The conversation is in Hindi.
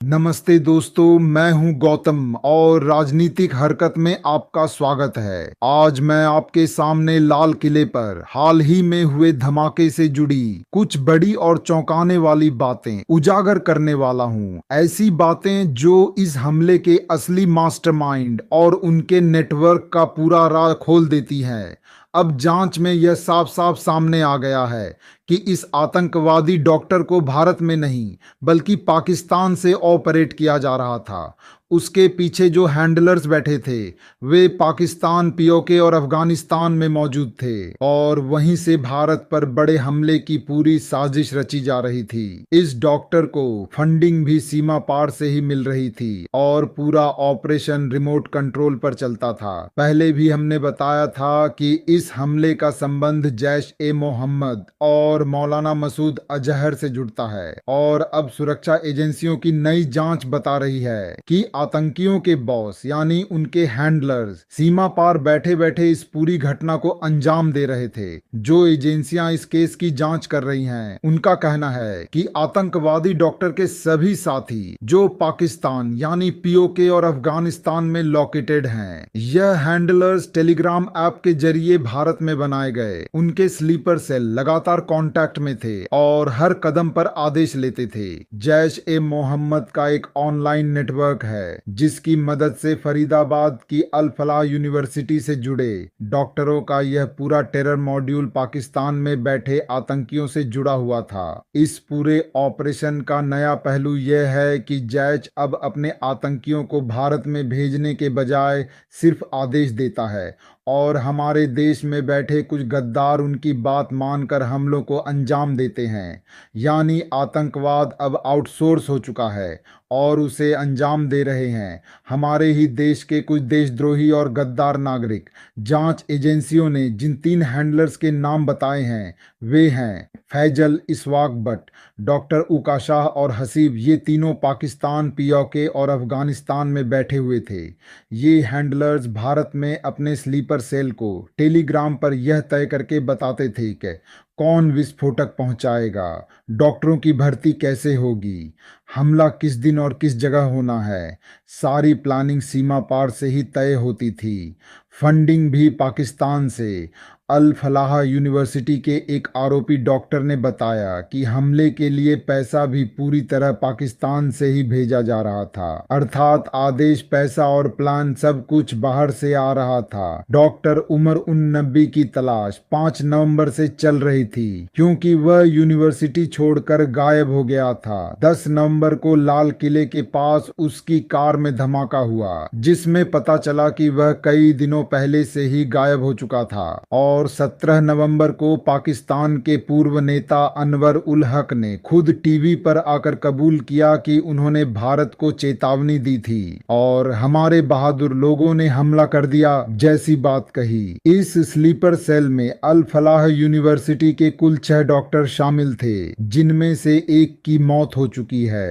नमस्ते दोस्तों, मैं हूं गौतम और राजनीतिक हरकत में आपका स्वागत है। आज मैं आपके सामने लाल किले पर हाल ही में हुए धमाके से जुड़ी कुछ बड़ी और चौंकाने वाली बातें उजागर करने वाला हूं। ऐसी बातें जो इस हमले के असली मास्टरमाइंड और उनके नेटवर्क का पूरा राज खोल देती हैं। अब जांच में यह साफ साफ सामने आ गया है कि इस आतंकवादी डॉक्टर को भारत में नहीं बल्कि पाकिस्तान से ऑपरेट किया जा रहा था। उसके पीछे जो हैंडलर्स बैठे थे वे पाकिस्तान, पीओके और अफगानिस्तान में मौजूद थे और वहीं से भारत पर बड़े हमले की पूरी साजिश रची जा रही थी। इस डॉक्टर को फंडिंग भी सीमा पार से ही मिल रही थी और पूरा ऑपरेशन रिमोट कंट्रोल पर चलता था। पहले भी हमने बताया था कि इस हमले का संबंध जैश ए मोहम्मद और मौलाना मसूद अजहर से जुड़ता है और अब सुरक्षा एजेंसियों की नई जांच बता रही है कि आतंकियों के बॉस यानी उनके हैंडलर्स सीमा पार बैठे बैठे इस पूरी घटना को अंजाम दे रहे थे। जो एजेंसियां इस केस की जांच कर रही हैं, उनका कहना है कि आतंकवादी डॉक्टर के सभी साथी जो पाकिस्तान यानी पीओके और अफगानिस्तान में लोकेटेड हैं, यह हैंडलर्स टेलीग्राम ऐप के जरिए भारत में बनाए गए उनके स्लीपर सेल लगातार कांटेक्ट में थे और हर कदम पर आदेश लेते थे। जैश ए मोहम्मद का एक ऑनलाइन नेटवर्क है जिसकी मदद से फरीदाबाद की अल फलाह यूनिवर्सिटी से जुड़े डॉक्टरों का यह पूरा टेरर मॉड्यूल पाकिस्तान में बैठे आतंकियों से जुड़ा हुआ था। इस पूरे ऑपरेशन का नया पहलू यह है कि जैश अब अपने आतंकियों को भारत में भेजने के बजाय सिर्फ आदेश देता है और हमारे देश में बैठे कुछ गद्दार उनकी बात मानकर हमलों को अंजाम देते हैं। यानी आतंकवाद अब आउटसोर्स हो चुका है और उसे अंजाम दे रहे हैं हमारे ही देश के कुछ देशद्रोही और गद्दार नागरिक। जांच एजेंसियों ने जिन 3 हैंडलर्स के नाम बताए हैं वे हैं फैजल, इस्वाक बट, डॉक्टर उका शाह और हसीब। ये तीनों पाकिस्तान, पीओके और अफगानिस्तान में बैठे हुए थे। ये हैंडलर्स भारत में अपने स्लीपर सेल को टेलीग्राम पर यह तय करके बताते थे कि कौन विस्फोटक पहुंचाएगा, डॉक्टरों की भर्ती कैसे होगी, हमला किस दिन और किस जगह होना है। सारी प्लानिंग सीमा पार से ही तय होती थी। फंडिंग भी पाकिस्तान से। अल फलाह यूनिवर्सिटी के एक आरोपी डॉक्टर ने बताया कि हमले के लिए पैसा भी पूरी तरह पाकिस्तान से ही भेजा जा रहा था, अर्थात आदेश, पैसा और प्लान सब कुछ बाहर से आ रहा था। डॉक्टर उमर उन नबी की तलाश 5 नवंबर से चल रही थी क्योंकि वह यूनिवर्सिटी छोड़कर गायब हो गया था। 10 नवंबर को लाल किले के पास उसकी कार में धमाका हुआ जिसमें पता चला कि वह कई दिनों पहले से ही गायब हो चुका था और 17 नवंबर को पाकिस्तान के पूर्व नेता अनवर उल हक ने खुद टीवी पर आकर कबूल किया कि उन्होंने भारत को चेतावनी दी थी और हमारे बहादुर लोगों ने हमला कर दिया जैसी बात कही। इस स्लीपर सेल में अल फलाह यूनिवर्सिटी के कुल 6 डॉक्टर शामिल थे जिनमें से एक की मौत हो चुकी है।